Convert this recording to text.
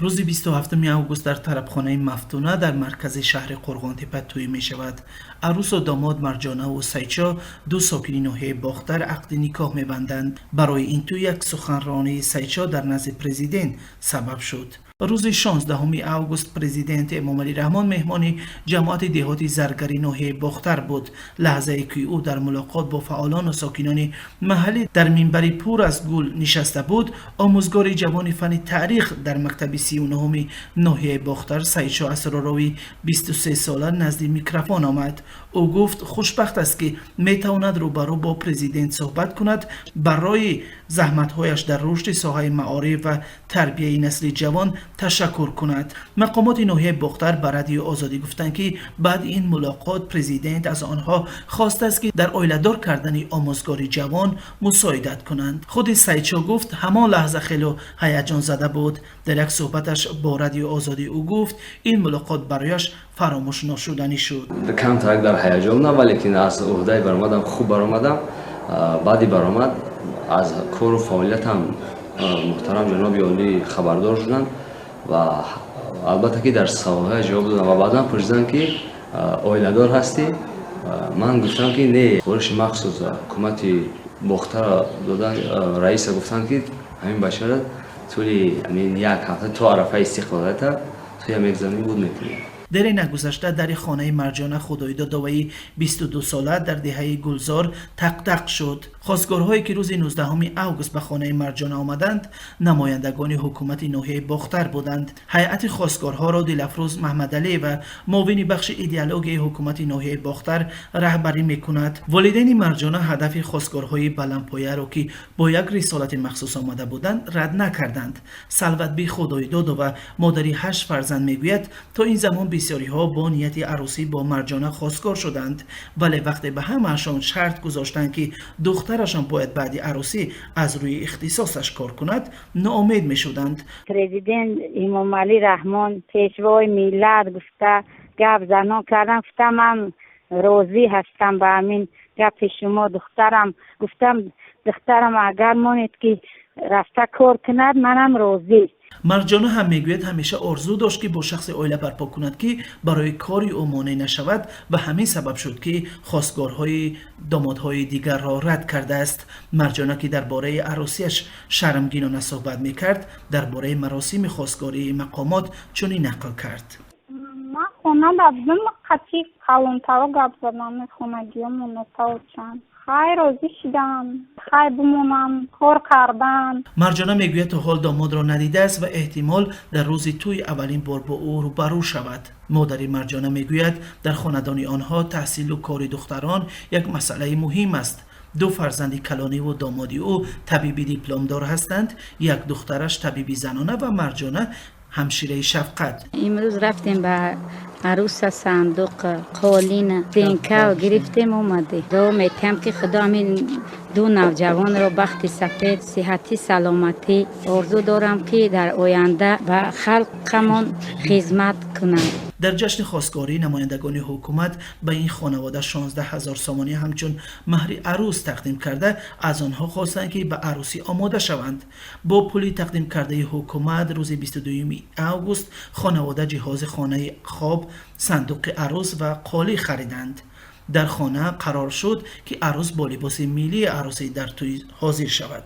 روز 27 اوگوست در طربخانه مفتونه در مرکز شهر قرغانتپه طوی می شود. عروس و داماد مرجانه و سیچا دو ساکن ناحیه باختر عقد نکاح می بندند. برای این طوی یک سخنرانی سیچا در نزد پرزیدنت سبب شد. روز 16 اوگوست پرزیدنت امامعلی رحمان مهمان جماعت دهاتی زرگری ناحیه باختر بود. لحظه ای که او در ملاقات با فعالان و ساکنان محلی در منبری پر از گل نشسته بود، آموزگار جوان فن تاریخ در مکتب 39 ناحیه باختر سیچا اسراروی 23 ساله نزد میکروفون آمد. او گفت خوشبخت است که میتواند روبرو با پرزیدنت صحبت کند، برای زحمت‌هایش در رشد ساحه معارف و تربیت نسل جوان تشکر کند. مقامات ناحیه باختر به رادیو آزادی گفتند که بعد این ملاقات پرزیدنت از آنها خواسته است که در آیله‌دار کردن آموزگار جوان مساعدت کنند. خود سیچا گفت همان لحظه خیلی هیجان زده بود. در یک صحبتش با رادیو آزادی او گفت این ملاقات برایش فراموش نشدنی شد. کم ترک در هیجان نه، ولی که از عهده برآمدم، خوب برآمدم. بعدی برآمد از کار و فعالیتم محترم جناب عالی خبردار شدن و البته که در سوال جواب دادم و بعدا پرسیدن که آیله‌دار هستی؟ من گفتم که نه. بارش مخصوص حکومت باختر دادن، رئیس گفتن که همین بشر طولی یک هفته تا عرفه استقلالیت توی یک زمین بود میتونی. در این گذشته در خانه مرجانه خدایداد داوی 22 ساله در دهه گلزار تق شد. خواستگارهایی که روز 19 اوگوست به خانه مرجانه آمدند نمایندگان حکومت ناحیه باختر بودند. هیئت خواستگارها را دلفروز محمدعلی و معاون بخش ایدئولوژی حکومت ناحیه باختر رهبری میکند. والدین مرجانه هدف خواستگارهای بلندپایه را که با یک رسالت مخصوص آمده بودند رد نکردند. سلوت بی خدایداد و مادری 8 فرزند میگوید تا این زمان بسیاری ها با نیت عروسی با مرجانه خواستگار شدند، ولی وقتی به همه‌شان شرط گذاشتند که دخترشان باید بعد عروسی از روی اختصاصش کار کند، ناامید می شدند. پرزیدنت امامعلی رحمان پیشوای ملت گفته گپ زنا کردن، گفتم من راضی هستم به همین گپ شما. گفتم دخترم اگر مانید که رفته کار کند منم راضی. مرجانه هم میگوید همیشه آرزو داشت که با شخص عائله برپا کند که برای کاری او مانع نشود و همین سبب شد که خواستگارهای دامادهای دیگر را رد کرده است. مرجانه که درباره عروسیش شرمگینانه صحبت میکرد، درباره مراسم خواستگاری مقامات چنین نقل کرد. من خونه رفتم قطعی کلانتر گپ زدم، خونگیامون نتاوچن خیر راضی شدم، خیر بمونم، کار کردن. مرجانه میگوید تا حال داماد را ندیده است و احتمال در روز توی اولین بار با او روبرو شود. مادر مرجانه میگوید در خاندان آنها تحصیل و کار دختران یک مسئله مهم است. 2 فرزند کلانی و دامادی او طبیبی دیپلمدار هستند، یک دخترش طبیبی زنانه و مرجانه همشیره شفقت. امروز رفتیم به عروس صندوق قالین دینکه و گرفتیم اومده. دعا میکنم که خدا همین 2 نوجوان را بخت سفید، صحتی، سلامتی آرزو دارم که در آینده به خلقمان خدمت کنند. در جشن خواستگاری نمایندگان حکومت به این خانواده 16,000 سامانه همچون مهر عروس تقدیم کرده، از آنها خواستند که به عروسی آماده شوند. با پولی تقدیم کرده حکومت روز 22 اوگوست خانواده جهاز خانه خواب، صندوق عروس و قالی خریدند. در خانه قرار شد که عروس با لباس ملی عروسی در توی حاضر شود.